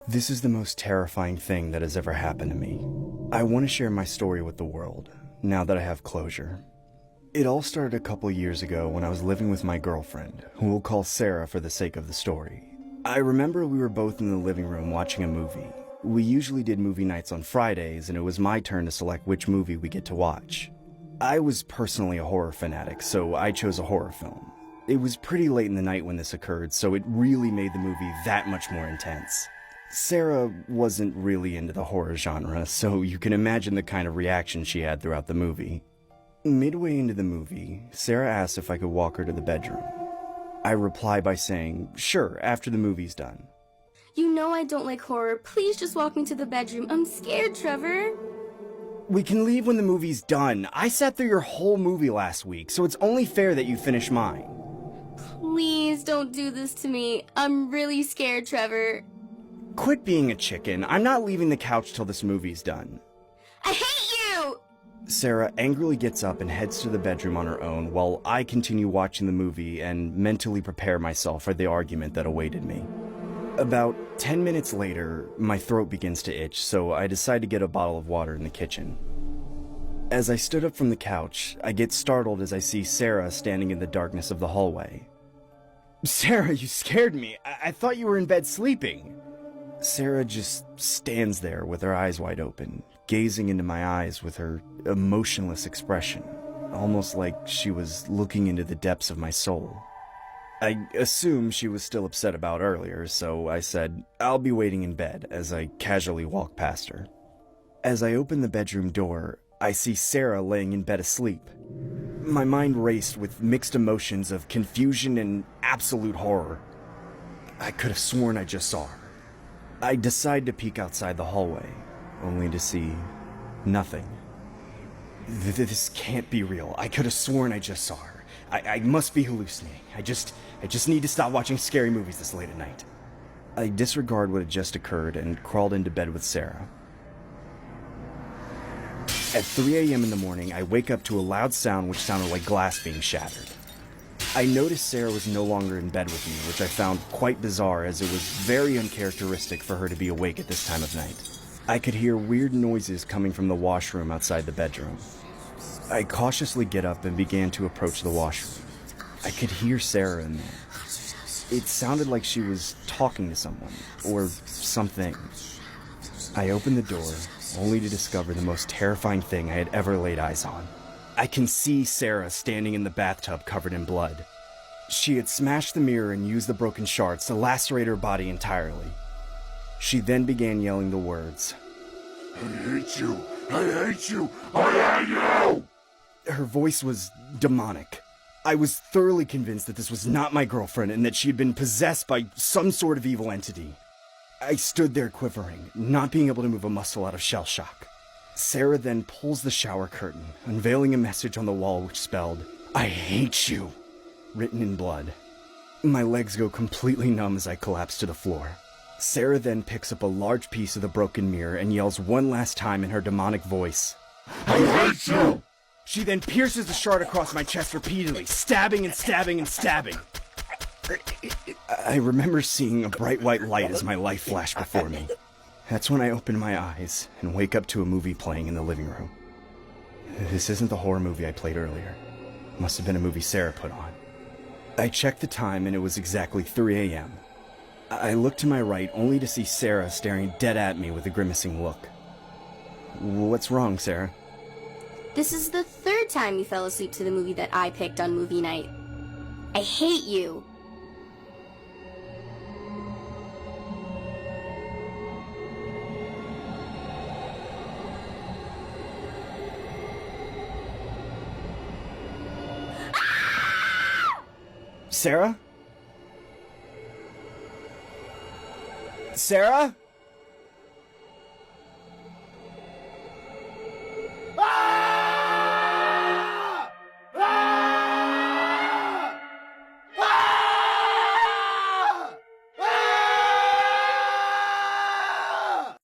This is the most terrifying thing that has ever happened to me. I want to share my story with the world, now that I have closure. It all started a couple years ago when I was living with my girlfriend, who we'll call Sarah for the sake of the story. I remember we were both in the living room watching a movie. We usually did movie nights on Fridays, and it was my turn to select which movie we get to watch. I was personally a horror fanatic, so I chose a horror film. It was pretty late in the night when this occurred, so it really made the movie that much more intense. Sarah wasn't really into the horror genre, so you can imagine the kind of reaction she had throughout the movie. Midway into the movie, Sarah asked if I could walk her to the bedroom. I reply by saying, sure, after the movie's done. You know I don't like horror. Please just walk me to the bedroom. I'm scared, Trevor. We can leave when the movie's done. I sat through your whole movie last week, so it's only fair that you finish mine. Please don't do this to me. I'm really scared, Trevor. Quit being a chicken. I'm not leaving the couch till this movie's done. I hate you! Sarah angrily gets up and heads to the bedroom on her own while I continue watching the movie and mentally prepare myself for the argument that awaited me. About 10 minutes later, my throat begins to itch, so I decide to get a bottle of water in the kitchen. As I stood up from the couch, I get startled as I see Sarah standing in the darkness of the hallway. Sarah, you scared me. I thought you were in bed sleeping. Sarah just stands there with her eyes wide open, gazing into my eyes with her emotionless expression, almost like she was looking into the depths of my soul. I assume she was still upset about earlier, so I said, I'll be waiting in bed, as I casually walk past her. As I open the bedroom door, I see Sarah laying in bed asleep. My mind raced with mixed emotions of confusion and absolute horror. I could have sworn I just saw her. I decide to peek outside the hallway, only to see nothing. This can't be real. I could have sworn I just saw her. I must be hallucinating. I just need to stop watching scary movies this late at night. I disregard what had just occurred and crawled into bed with Sarah. At 3 a.m. in the morning, I wake up to a loud sound which sounded like glass being shattered. I noticed Sarah was no longer in bed with me, which I found quite bizarre as it was very uncharacteristic for her to be awake at this time of night. I could hear weird noises coming from the washroom outside the bedroom. I cautiously get up and began to approach the washroom. I could hear Sarah in there. It sounded like she was talking to someone, or something. I opened the door, only to discover the most terrifying thing I had ever laid eyes on. I can see Sarah standing in the bathtub covered in blood. She had smashed the mirror and used the broken shards to lacerate her body entirely. She then began yelling the words, I hate you! I hate you! I hate you! Her voice was demonic. I was thoroughly convinced that this was not my girlfriend and that she had been possessed by some sort of evil entity. I stood there quivering, not being able to move a muscle out of shell shock. Sarah then pulls the shower curtain, unveiling a message on the wall which spelled, I hate you, written in blood. My legs go completely numb as I collapse to the floor. Sarah then picks up a large piece of the broken mirror and yells one last time in her demonic voice, I hate you! She then pierces the shard across my chest repeatedly, stabbing and stabbing and stabbing. I remember seeing a bright white light as my life flashed before me. That's when I open my eyes and wake up to a movie playing in the living room. This isn't the horror movie I played earlier. It must have been a movie Sarah put on. I checked the time and it was exactly 3 a.m. I looked to my right only to see Sarah staring dead at me with a grimacing look. What's wrong, Sarah? This is the third time you fell asleep to the movie that I picked on movie night. I hate you. Sarah? Sarah?